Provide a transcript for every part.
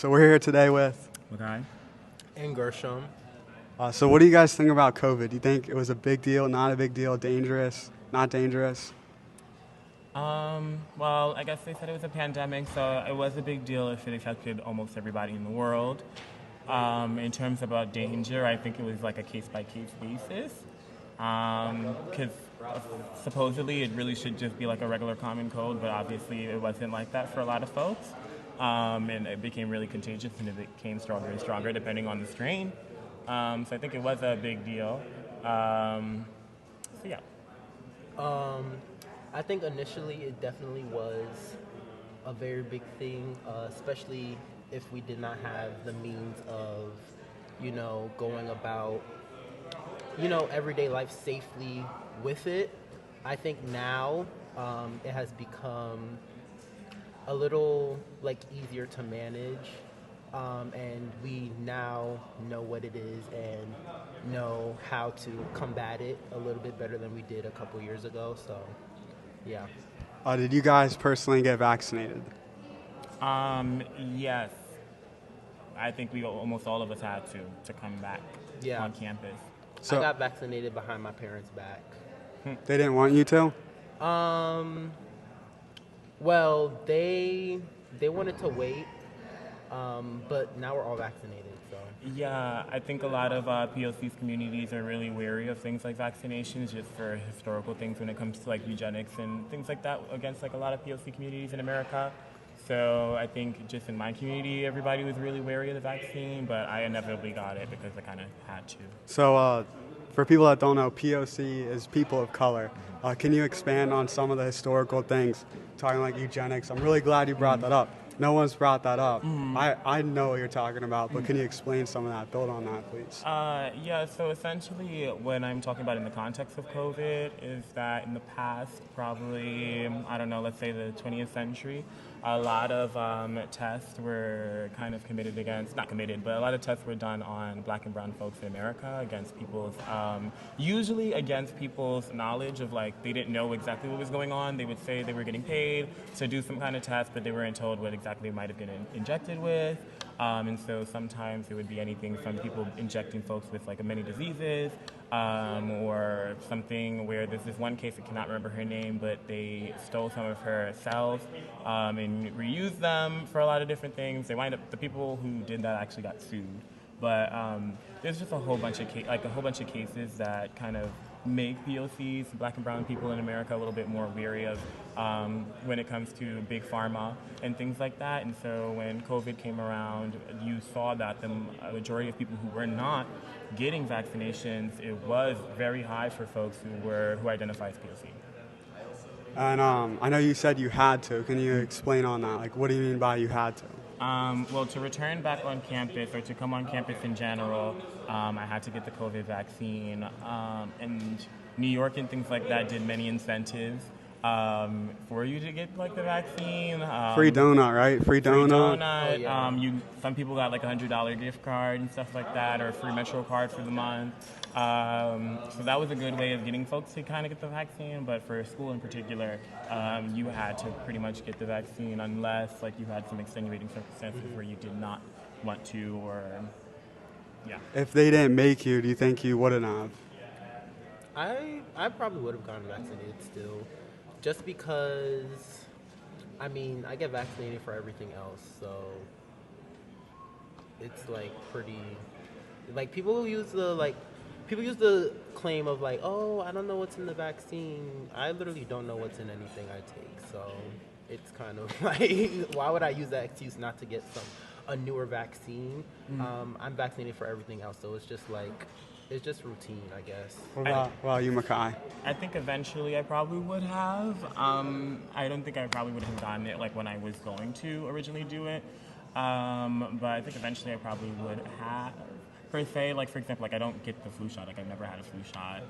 So we're here today with. Okay. And Gershom. So what do you guys think about COVID? Do you think it was a big deal, not a big deal, dangerous, not dangerous? Well, I guess they said it was a pandemic, so it was a big deal if it affected almost everybody in the world. In terms about danger, I think it was like a case-by-case basis. Because supposedly it really should just be like a regular common cold, but obviously it wasn't like that for a lot of folks. And it became really contagious and it became stronger and stronger depending on the strain. So I think it was a big deal. So yeah. I think initially it definitely was a very big thing, especially if we did not have the means of, going about, everyday life safely with it. I think now it has become a little easier to manage, and we now know what it is and know how to combat it a little bit better than we did a couple years ago. So, yeah. Did you guys personally get vaccinated? Yes. I think we almost all of us had to come back on campus. So I got vaccinated behind my parents' back. they didn't want you to? Well, they wanted to wait, but now we're all vaccinated, so. Yeah, I think a lot of POC's communities are really wary of things like vaccinations just for historical things when it comes to like eugenics and things like that against like a lot of POC communities in America. So I think just in my community, everybody was really wary of the vaccine, but I inevitably got it because I kind of had to. So for people that don't know, POC is people of color. Can you expand on some of the historical things, talking like eugenics? I'm really glad you brought that up. No one's brought that up. I know what you're talking about, but can you explain some of that? Build on that, please. Yeah, so essentially what I'm talking about in the context of COVID is that in the past, probably, I don't know, let's say the 20th century, a lot of tests were kind of committed against, not committed, but a lot of tests were done on black and brown folks in America against people's, usually against people's knowledge of like, they didn't know exactly what was going on. They would say they were getting paid to do some kind of test, but they weren't told what exactly it might have been injected with. And so sometimes it would be anything from people injecting folks with like many diseases, or something where there's this one case, I cannot remember her name, but they stole some of her cells and reused them for a lot of different things. They wind up, the people who did that actually got sued. But there's just a whole bunch of cases that kind of make POCs, black and brown people in America, a little bit more wary of when it comes to big pharma and things like that. And so when COVID came around, you saw that the majority of people who were not getting vaccinations, it was very high for folks who identify as POC. And I know you said you had to. Can you explain on that? Like, what do you mean by you had to? Well, to return back on campus or to come on campus in general, I had to get the COVID vaccine. And New York and things like that did many incentives for you to get like the vaccine. Free donut, right? Free donut. Oh, yeah. Some people got like $100 gift card and stuff like that, or a free Metro card for the month. So that was a good way of getting folks to kind of get the vaccine. But for school in particular, you had to pretty much get the vaccine unless like you had some extenuating circumstances where you did not want to, or yeah. If they didn't make you, do you think you wouldn't have? I probably would have gotten vaccinated still, just because, I mean, I get vaccinated for everything else, so it's like pretty, like people use the claim of like, oh, I don't know what's in the vaccine. I literally don't know what's in anything I take, so it's kind of like, why would I use that excuse not to get a newer vaccine? I'm vaccinated for everything else, so it's just like, it's just routine, I guess. What about you, Makai? I think eventually I probably would have. I don't think I probably would have gotten it like when I was going to originally do it. But I think eventually I probably would have. Per se, like for example, like I don't get the flu shot. Like I've never had a flu shot.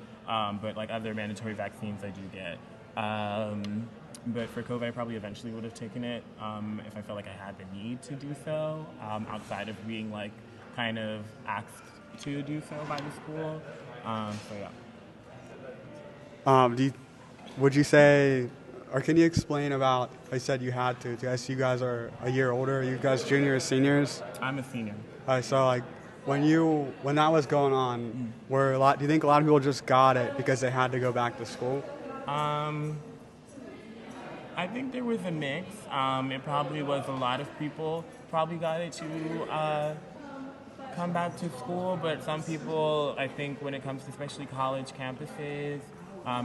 But like other mandatory vaccines I do get. But for COVID, I probably eventually would have taken it if I felt like I had the need to do so, outside of being like kind of asked to do so by the school. So yeah. Would you say or can you explain about? I said you had to. Guess you guys are a year older. Are you guys juniors, seniors? I'm a senior. So like when that was going on, do you think a lot of people just got it because they had to go back to school? I think there was a mix. It probably was a lot of people probably got it to come back to school, but some people, I think when it comes to especially college campuses,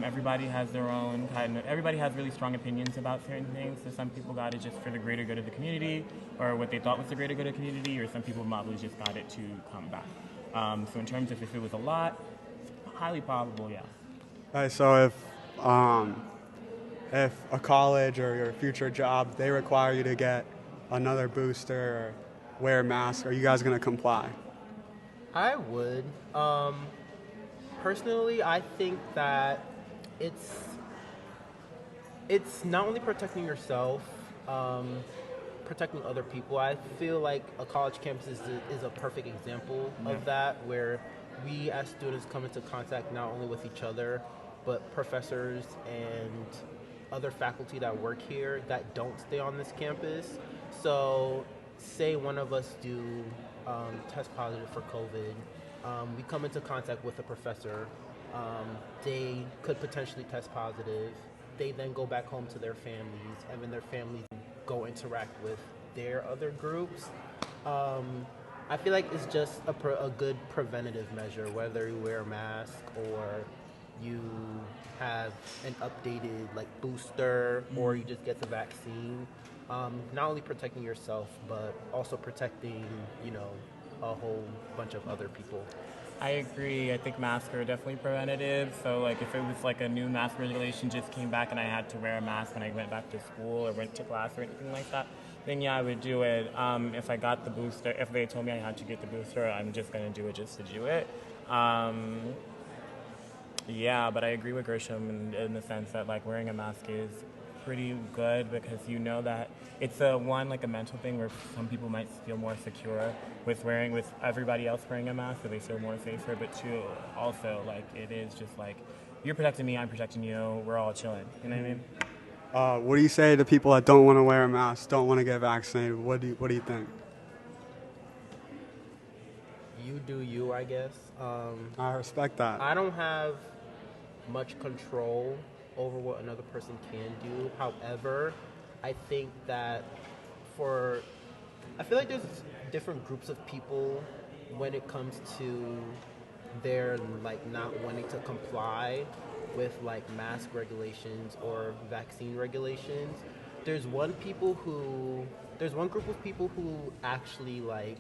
everybody has their own everybody has really strong opinions about certain things. So some people got it just for the greater good of the community, or what they thought was the greater good of the community, or some people probably just got it to come back. So in terms of if it was a lot, highly probable, yeah. So if a college or your future job, they require you to get another booster or wear a mask, are you guys going to comply? I would. Personally, I think that it's not only protecting yourself, protecting other people. I feel like a college campus is a perfect example of that, where we as students come into contact not only with each other, but professors and other faculty that work here that don't stay on this campus. So say one of us do test positive for COVID, we come into contact with a professor, they could potentially test positive, they then go back home to their families, and then their families go interact with their other groups. I feel like it's just a good preventative measure, whether you wear a mask or you have an updated booster or you just get the vaccine. Not only protecting yourself, but also protecting, a whole bunch of other people. I agree. I think masks are definitely preventative. So, if it was a new mask regulation just came back and I had to wear a mask when I went back to school or went to class or anything like that, then yeah, I would do it. If I got the booster, if they told me I had to get the booster, I'm just going to do it just to do it. Yeah, but I agree with Grisham in the sense that wearing a mask is pretty good, because you know that it's a mental thing where some people might feel more secure with everybody else wearing a mask, so they feel more safer. But two, also it is just you're protecting me, I'm protecting you, we're all chilling. You know what I mean? What do you say to people that don't want to wear a mask, don't want to get vaccinated? What do you think? You do you, I guess. I respect that. I don't have much control over what another person can do. However, I think that I feel like there's different groups of people when it comes to their not wanting to comply with mask regulations or vaccine regulations. There's one group of people who actually I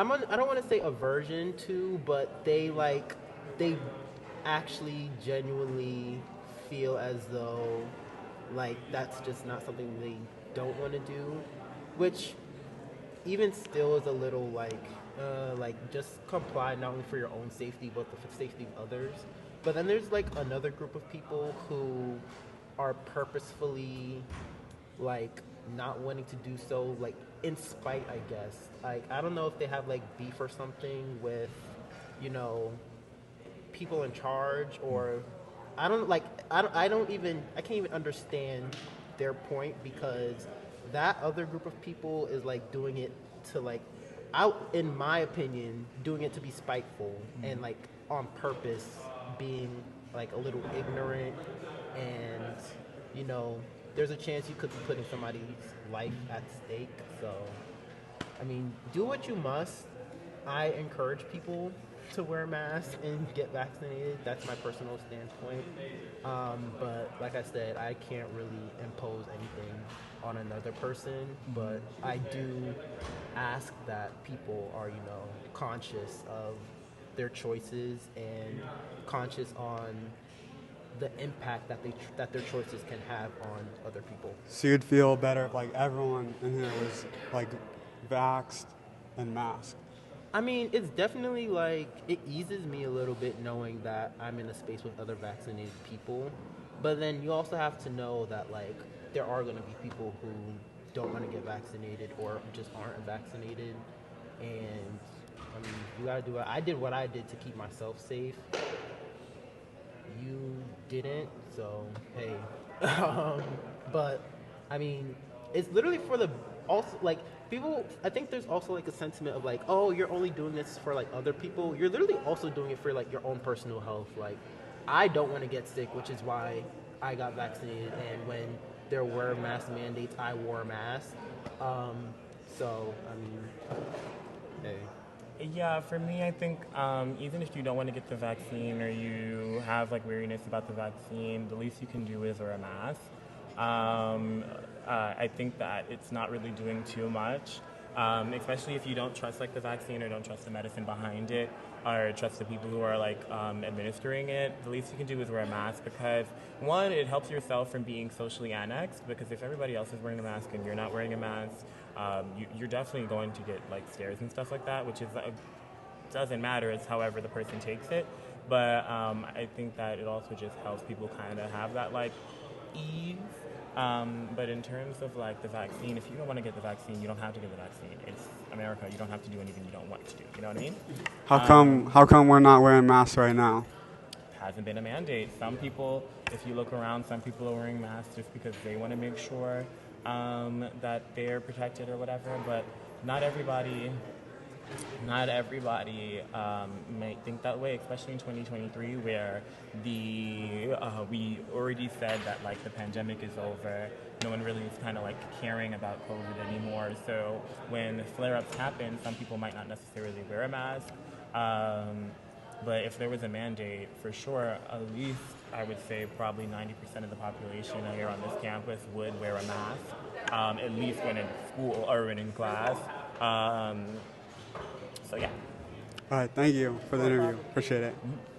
don't want to say aversion to, but they actually genuinely feel as though that's just not something they don't want to do, which even still is a little just comply not only for your own safety but for the safety of others. But then there's another group of people who are purposefully not wanting to do so in spite, I guess. I don't know if they have beef or something with people in charge, or I can't even understand their point, because that other group of people is doing it to in my opinion, doing it to be spiteful and on purpose, being a little ignorant, and there's a chance you could be putting somebody's life at stake. So I mean, do what you must. I encourage people to wear masks and get vaccinated. That's my personal standpoint. But like I said, I can't really impose anything on another person. But I do ask that people are, conscious of their choices and conscious on the impact that their choices can have on other people. So you'd feel better if everyone in here was vaxxed and masked? I mean, it's definitely it eases me a little bit knowing that I'm in a space with other vaccinated people. But then you also have to know that there are going to be people who don't want to get vaccinated or just aren't vaccinated. And I mean, you gotta do what I did to keep myself safe. you didn't, so hey. But I mean, it's literally for the also like people. I think there's also like a sentiment of like, oh, you're only doing this for like other people. You're literally also doing it for like your own personal health. Like, I don't want to get sick, which is why I got vaccinated. And when there were mask mandates, I wore a mask. So I mean, hey. Yeah, for me, I think even if you don't want to get the vaccine or you have like weariness about the vaccine, the least you can do is wear a mask. I think that it's not really doing too much, especially if you don't trust like the vaccine or don't trust the medicine behind it or trust the people who are like administering it. The least you can do is wear a mask because one, it helps yourself from being socially annexed because if everybody else is wearing a mask and you're not wearing a mask, you're definitely going to get like stares and stuff like that, which is doesn't matter. It's however the person takes it. But I think that it also just helps people kind of have that like ease. But in terms of like the vaccine, if you don't want to get the vaccine, you don't have to get the vaccine. It's America. You don't have to do anything you don't want to do. You know what I mean? How come we're not wearing masks right now? Hasn't been a mandate. Some people, if you look around, some people are wearing masks just because they want to make sure that they're protected or whatever. But not everybody may think that way, especially in 2023, where we already said that like the pandemic is over. No one really is kind of like caring about COVID anymore. So when flare-ups happen, some people might not necessarily wear a mask. But if there was a mandate, for sure, at least I would say probably 90% of the population here on this campus would wear a mask, at least when in school or when in class. So yeah. All right, thank you for the interview. Appreciate it. Mm-hmm.